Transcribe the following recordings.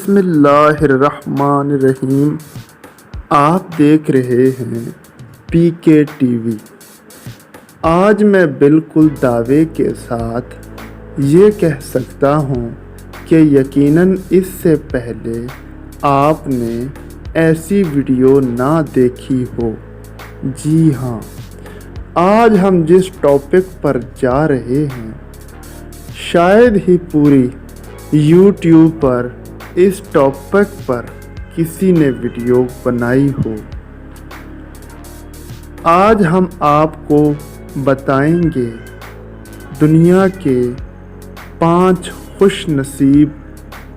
بسم اللہ الرحمن الرحیم۔ آپ دیکھ رہے ہیں پی کے ٹی وی۔ آج میں بالکل دعوے کے ساتھ یہ کہہ سکتا ہوں کہ یقیناً اس سے پہلے آپ نے ایسی ویڈیو نہ دیکھی ہو۔ جی ہاں، آج ہم جس ٹاپک پر جا رہے ہیں شاید ہی پوری یوٹیوب پر اس ٹاپک پر کسی نے ویڈیو بنائی ہو۔ آج ہم آپ کو بتائیں گے دنیا کے 5 خوش نصیب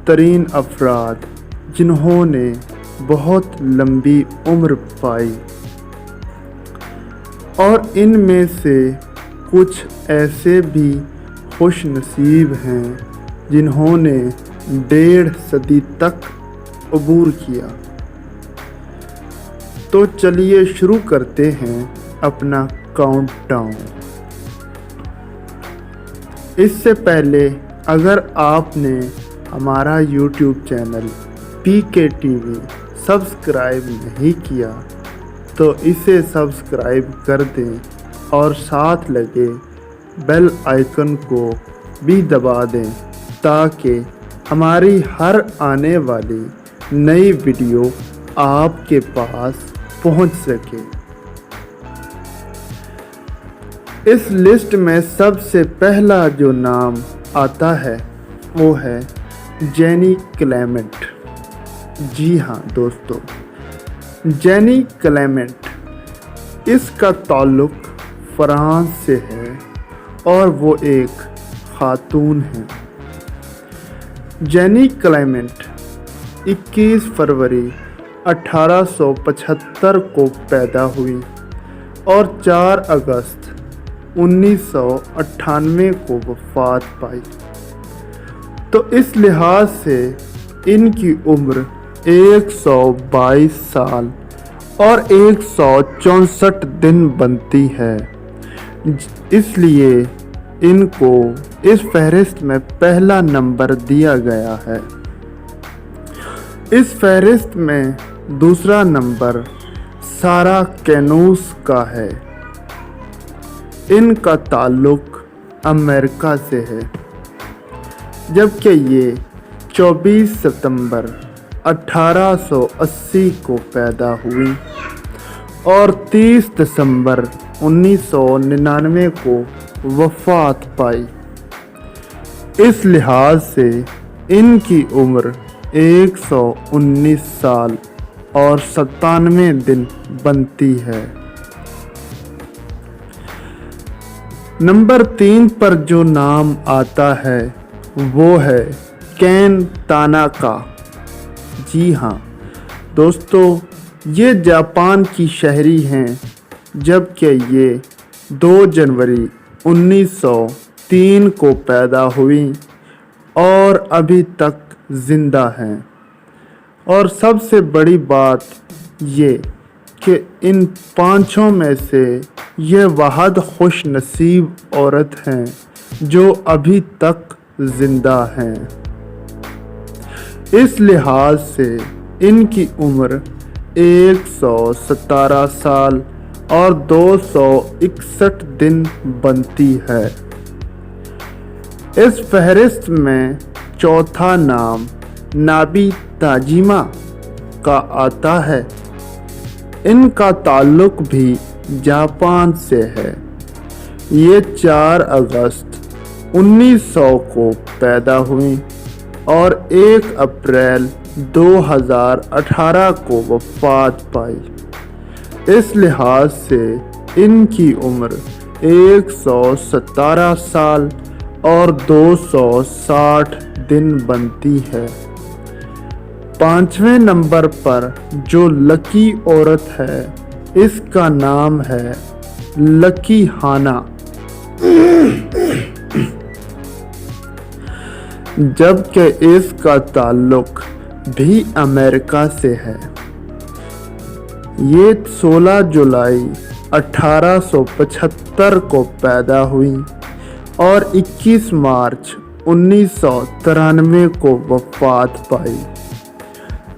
ترین افراد جنہوں نے بہت لمبی عمر پائی، اور ان میں سے کچھ ایسے بھی خوش نصیب ہیں جنہوں نے 1.5 صدی تک عبور کیا۔ تو چلیے شروع کرتے ہیں اپنا کاؤنٹ ڈاؤن۔ اس سے پہلے اگر آپ نے ہمارا یوٹیوب چینل پی کے ٹی وی سبسکرائب نہیں کیا تو اسے سبسکرائب کر دیں اور ساتھ لگے بیل آئیکن کو بھی دبا دیں تاکہ ہماری ہر آنے والی نئی ویڈیو آپ کے پاس پہنچ سکے۔ اس لسٹ میں سب سے پہلا جو نام آتا ہے وہ ہے جینی کلیمنٹ۔ جی ہاں دوستو، جینی کلیمنٹ، اس کا تعلق فرانس سے ہے اور وہ ایک خاتون ہیں۔ جینی کلیمنٹ 21 فروری 1875 کو پیدا ہوئی اور 4 اگست 1998 کو وفات پائی۔ تو اس لحاظ سے ان کی عمر 122 سال اور 164 دن بنتی ہے، اس لیے ان کو اس فہرست میں پہلا نمبر دیا گیا ہے۔ اس فہرست میں دوسرا نمبر سارہ کینوس کا ہے۔ ان کا تعلق امریکہ سے ہے، جبکہ یہ 24 ستمبر 1880 کو پیدا ہوئی اور 30 دسمبر 1999 کو وفات پائی۔ اس لحاظ سے ان کی عمر 119 سال اور 97 دن بنتی ہے۔ نمبر 3 پر جو نام آتا ہے وہ ہے کین تاناکا۔ جی ہاں دوستو، یہ جاپان کی شہری ہیں، جبکہ یہ 2 جنوری 1903 کو پیدا ہوئی اور ابھی تک زندہ ہیں۔ اور سب سے بڑی بات یہ کہ ان 5 میں سے یہ واحد خوش نصیب عورت ہیں جو ابھی تک زندہ ہیں۔ اس لحاظ سے ان کی عمر 117 سال اور 261 دن بنتی ہے۔ اس فہرست میں چوتھا نام نابی تاجیما کا آتا ہے۔ ان کا تعلق بھی جاپان سے ہے۔ یہ 4 اگست 1900 کو پیدا ہوئی اور 1 اپریل 2018 کو وفات پائی۔ اس لحاظ سے ان کی عمر 117 سال اور 260 دن بنتی ہے۔ 5ویں نمبر پر جو لکی عورت ہے اس کا نام ہے لکی ہانا، جبکہ اس کا تعلق بھی امریکہ سے ہے۔ یہ 16 جولائی 1875 کو پیدا ہوئی اور 21 مارچ 1993 کو وفات پائی۔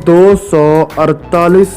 248